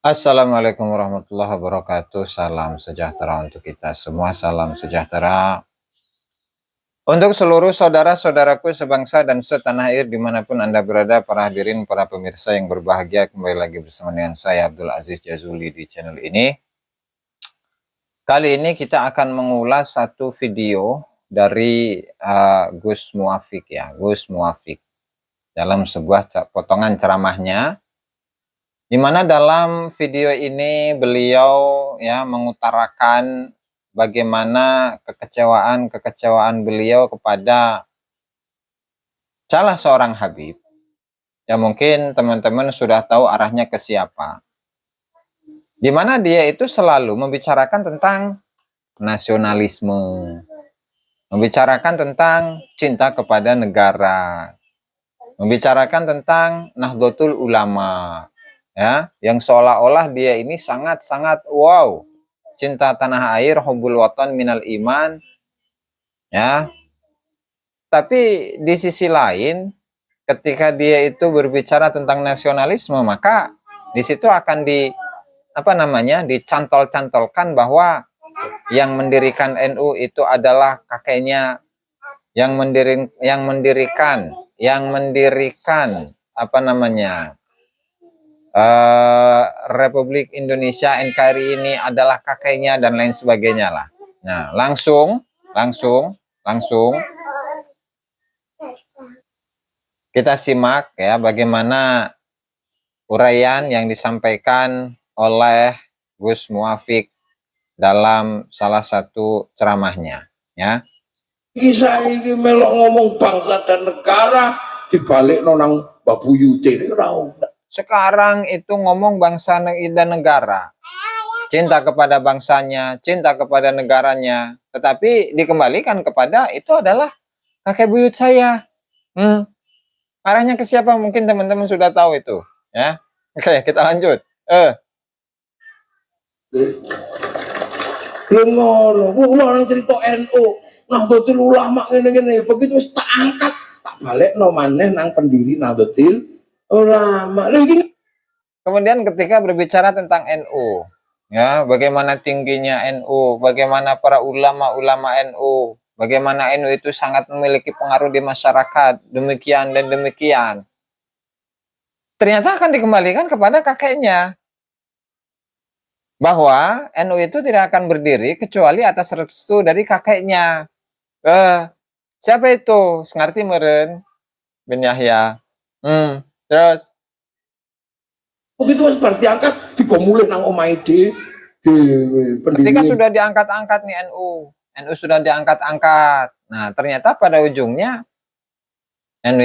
Assalamualaikum warahmatullahi wabarakatuh. Salam sejahtera untuk kita semua. Salam sejahtera untuk seluruh saudara-saudaraku sebangsa dan setanah air dimanapun Anda berada. Para hadirin, para pemirsa yang berbahagia, kembali lagi bersama dengan saya Abdul Aziz Jazuli di channel ini. Kali ini kita akan mengulas satu video dari Gus Muafik ya, Gus Muafik dalam sebuah potongan ceramahnya, di mana dalam video ini beliau ya mengutarakan bagaimana kekecewaan beliau kepada salah seorang Habib. Ya mungkin teman-teman sudah tahu arahnya ke siapa. Di mana dia itu selalu membicarakan tentang nasionalisme, membicarakan tentang cinta kepada negara, membicarakan tentang Nahdlatul Ulama, ya, yang seolah-olah dia ini sangat-sangat wow, cinta tanah air, hubbul watan minal iman, ya. Tapi di sisi lain, ketika dia itu berbicara tentang nasionalisme, maka di situ akan dicantol-cantolkan bahwa yang mendirikan NU itu adalah kakeknya yang mendirikan Republik Indonesia NKRI ini adalah kakeknya dan lain sebagainya lah. Nah, langsung kita simak ya bagaimana uraian yang disampaikan oleh Gus Muafik dalam salah satu ceramahnya ya. Kisah ini melok ngomong bangsa dan negara dibalik nonang Babu Yute. Sekarang itu ngomong bangsa dan negara, cinta kepada bangsanya, cinta kepada negaranya, tetapi dikembalikan kepada itu adalah kakek buyut saya. Arahnya ke siapa mungkin teman-teman sudah tahu itu ya. Oke, kita lanjut. Ngono, kula cerita NU, Nahdlatul Ulama ngene-ngene, begitu wis tak angkat, tak balekno maneh nang pendiri Nahdlatul Ulama. Kemudian ketika berbicara tentang NU, ya, bagaimana tingginya NU, bagaimana para ulama-ulama NU, bagaimana NU itu sangat memiliki pengaruh di masyarakat, demikian dan demikian. Ternyata akan dikembalikan kepada kakeknya. Bahwa NU itu tidak akan berdiri kecuali atas restu dari kakeknya. Siapa itu? Sengarti meren bin Yahya. Terus begitu seperti angkat digomulin nang omahe ketika sudah diangkat-angkat nih NU sudah diangkat-angkat. Nah, ternyata pada ujungnya NU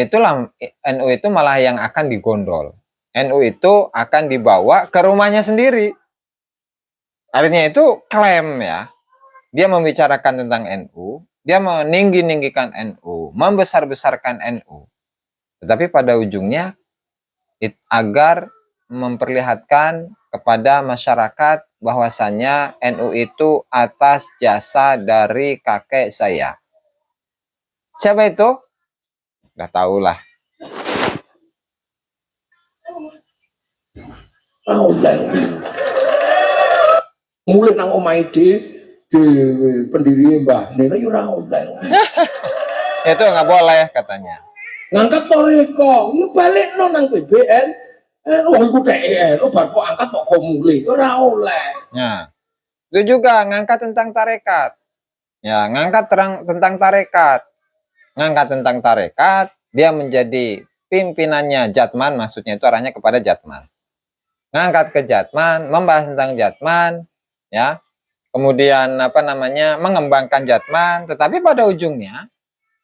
itu malah yang akan digondol. NU itu akan dibawa ke rumahnya sendiri. Artinya itu klaim ya. Dia membicarakan tentang NU, dia meninggi-ninggikan NU, membesar-besarkan NU. Tetapi pada ujungnya agar memperlihatkan kepada masyarakat bahwasannya NU itu atas jasa dari kakek saya. Siapa itu? Udah tahu lah. Mulai nang omahe di pendiri Mbah Neno yo ora oleh. Itu nggak boleh katanya. Ngangkat toriko, yo balikno nang BBN. Wong iku TEN, bar kok angkat kok mulai ora oleh. Nah, itu juga ngangkat tentang tarekat. Ya, ngangkat tentang tarekat. Ngangkat tentang tarekat, dia menjadi pimpinannya Jatman, maksudnya itu arahnya kepada Jatman. Ngangkat ke Jatman, membahas tentang Jatman, ya. Kemudian mengembangkan Jatman, tetapi pada ujungnya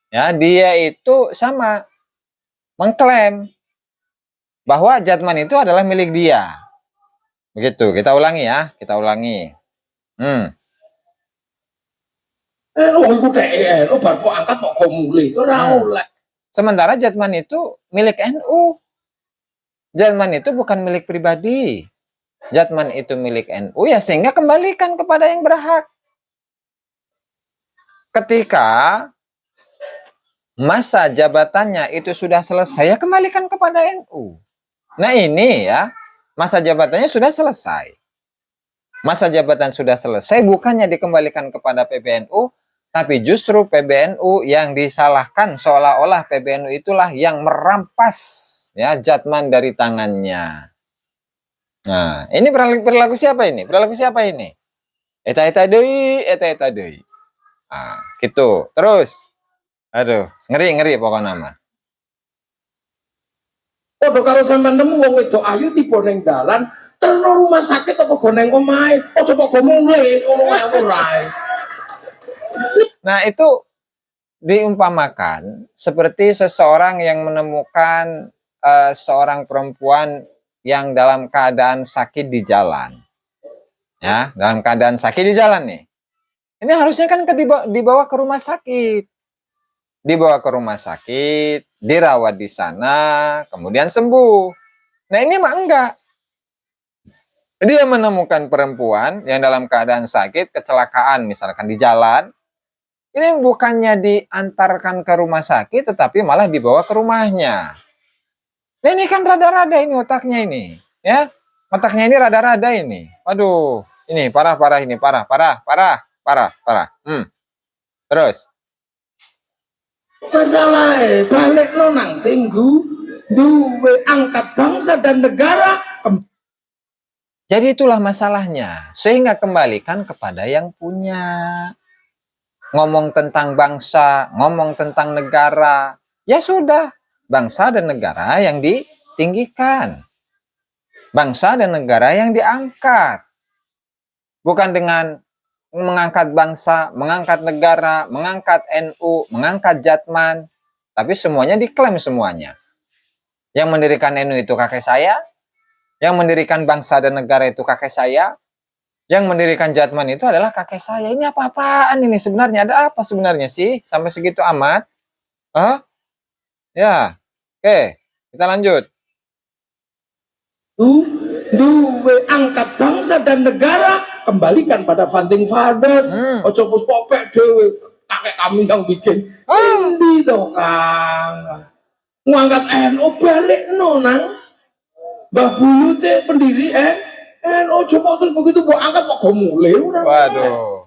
ya dia itu sama mengklaim bahwa Jatman itu adalah milik dia. Begitu, kita ulangi ya, kita ulangi. Sementara Jatman itu milik NU. Jatman itu bukan milik pribadi. Jatman itu milik NU ya, sehingga kembalikan kepada yang berhak. Ketika masa jabatannya itu sudah selesai, ya kembalikan kepada NU. Nah ini ya, Masa jabatannya sudah selesai. Masa jabatan sudah selesai, bukannya dikembalikan kepada PBNU, tapi justru PBNU yang disalahkan, seolah-olah PBNU itulah yang merampas ya Jatman dari tangannya. Nah, ini perilaku siapa ini? Perilaku siapa ini? Eta-eta deui. Nah, gitu. Terus, aduh, ngeri pokoknya mah. Padha karo sampean nemu wong wedok ayu tiba ning dalan, terno rumah sakit apa go neng omahe, aja kok go mulih ngono wae ora. Nah, itu diumpamakan seperti seseorang yang menemukan seorang perempuan yang dalam keadaan sakit di jalan. Ya, dalam keadaan sakit di jalan nih. Ini harusnya kan dibawa ke rumah sakit. Dibawa ke rumah sakit, dirawat di sana, kemudian sembuh. Nah, ini mah enggak. Dia menemukan perempuan yang dalam keadaan sakit, kecelakaan misalkan di jalan. Ini bukannya diantarkan ke rumah sakit, tetapi malah dibawa ke rumahnya. Nah, ini kan rada-rada ini otaknya ini. Ya, otaknya ini rada-rada ini. Waduh, ini parah ini, parah. Terus. Masalahnya balik lo nang sing duwe angkat bangsa dan negara. Jadi itulah masalahnya. Sehingga kembalikan kepada yang punya. Ngomong tentang bangsa, ngomong tentang negara. Ya sudah, bangsa dan negara yang ditinggikan. Bangsa dan negara yang diangkat. Bukan dengan mengangkat bangsa, mengangkat negara, mengangkat NU, mengangkat Jatman. Tapi semuanya diklaim semuanya. Yang mendirikan NU itu kakek saya. Yang mendirikan bangsa dan negara itu kakek saya. Yang mendirikan Jatman itu adalah kakek saya. Ini apa-apaan ini sebenarnya? Ada apa sebenarnya sih? Sampai segitu amat? Hah? Ya. Oke, kita lanjut. Duwe angkat bangsa dan negara, kembalikan pada founding fathers. Ojo pus popek dewe, kakek kami yang bikin. Endi to Kang? Ngangkat NU balik no nang Mbah Buyute pendiri NU coba terus begitu mau angkat kok go mulih ora. Waduh.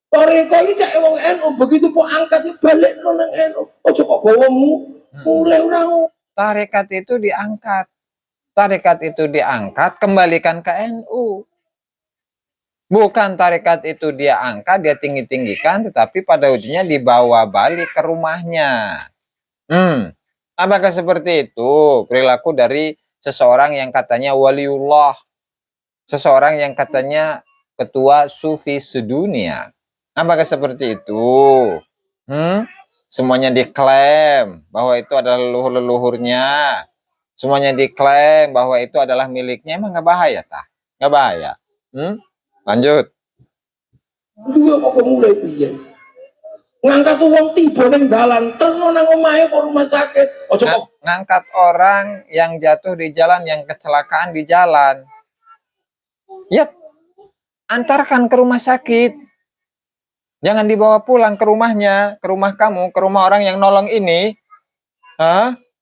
Toreko iki cek wong NU begitu mau angkat balik no nang NU. Ojo kok go mulih ora. Tarekat itu diangkat. Tarekat itu diangkat, kembalikan ke NU. Bukan tarekat itu dia angkat, dia tinggi-tinggikan, tetapi pada ujungnya dibawa balik ke rumahnya. Apakah seperti itu perilaku dari seseorang yang katanya waliullah, seseorang yang katanya ketua sufi sedunia? Apakah seperti itu? Semuanya diklaim bahwa itu adalah leluhur-leluhurnya. Semuanya diklaim bahwa itu adalah miliknya. Emang nggak bahaya, tah? Nggak bahaya. Lanjut. Dua kok mulai piye? Ngangkat uang tiba ning dalan, terno nang omahe kok rumah sakit. Ojo kok ngangkat orang yang jatuh di jalan, yang kecelakaan di jalan. Ya, antarkan ke rumah sakit. Jangan dibawa pulang ke rumahnya, ke rumah kamu, ke rumah orang yang nolong ini.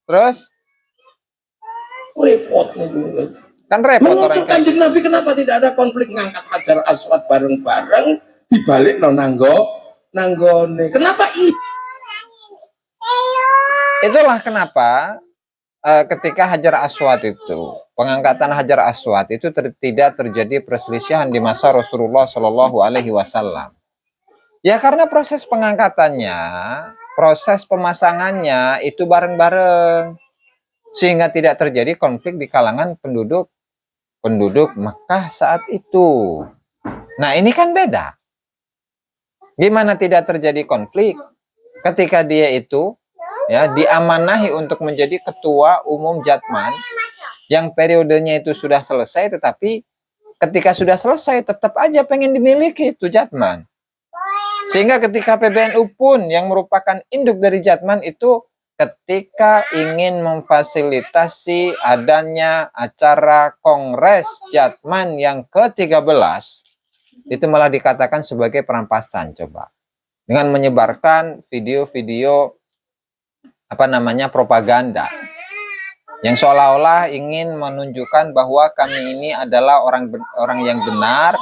Terus? Repot nih. Kan repot orang kayak Kanjeng Nabi kenapa tidak ada konflik ngangkat Hajar Aswad bareng-bareng dibalik nanggone. Kenapa Itulah kenapa ketika Hajar Aswad itu, pengangkatan Hajar Aswad itu tidak terjadi perselisihan di masa Rasulullah Shallallahu Alaihi Wasallam. Ya karena proses pengangkatannya, proses pemasangannya itu bareng-bareng, sehingga tidak terjadi konflik di kalangan penduduk Mekah saat itu. Nah ini kan beda. Gimana tidak terjadi konflik ketika dia itu ya diamanahi untuk menjadi ketua umum Jatman yang periodenya itu sudah selesai, tetapi ketika sudah selesai tetap aja pengen dimiliki itu Jatman. Sehingga ketika PBNU pun yang merupakan induk dari Jatman itu ketika ingin memfasilitasi adanya acara Kongres Jatman yang ke-13 itu malah dikatakan sebagai perampasan, coba. Dengan menyebarkan video-video propaganda. yang seolah-olah ingin menunjukkan bahwa kami ini adalah orang yang benar,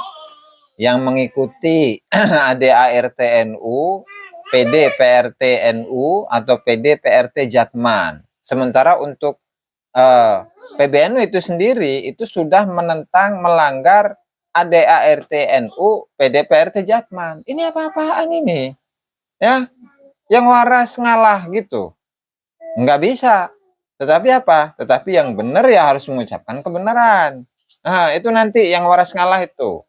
yang mengikuti ADART-NU, PD-PRT-NU, atau PD-PRT Jatman. Sementara untuk PBNU itu sendiri itu sudah menentang, melanggar ADART-NU, PD-PRT Jatman. Ini apa-apaan ini? Ya, yang waras ngalah gitu. Nggak bisa. Tetapi apa? Tetapi yang benar ya harus mengucapkan kebenaran. Nah, itu nanti yang waras ngalah itu.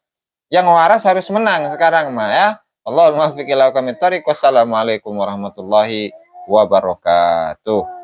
Yang waras harus menang sekarang mah ya. Allahumma fiqh ila qawmit thariq. Wassalamualaikum warahmatullahi wabarakatuh.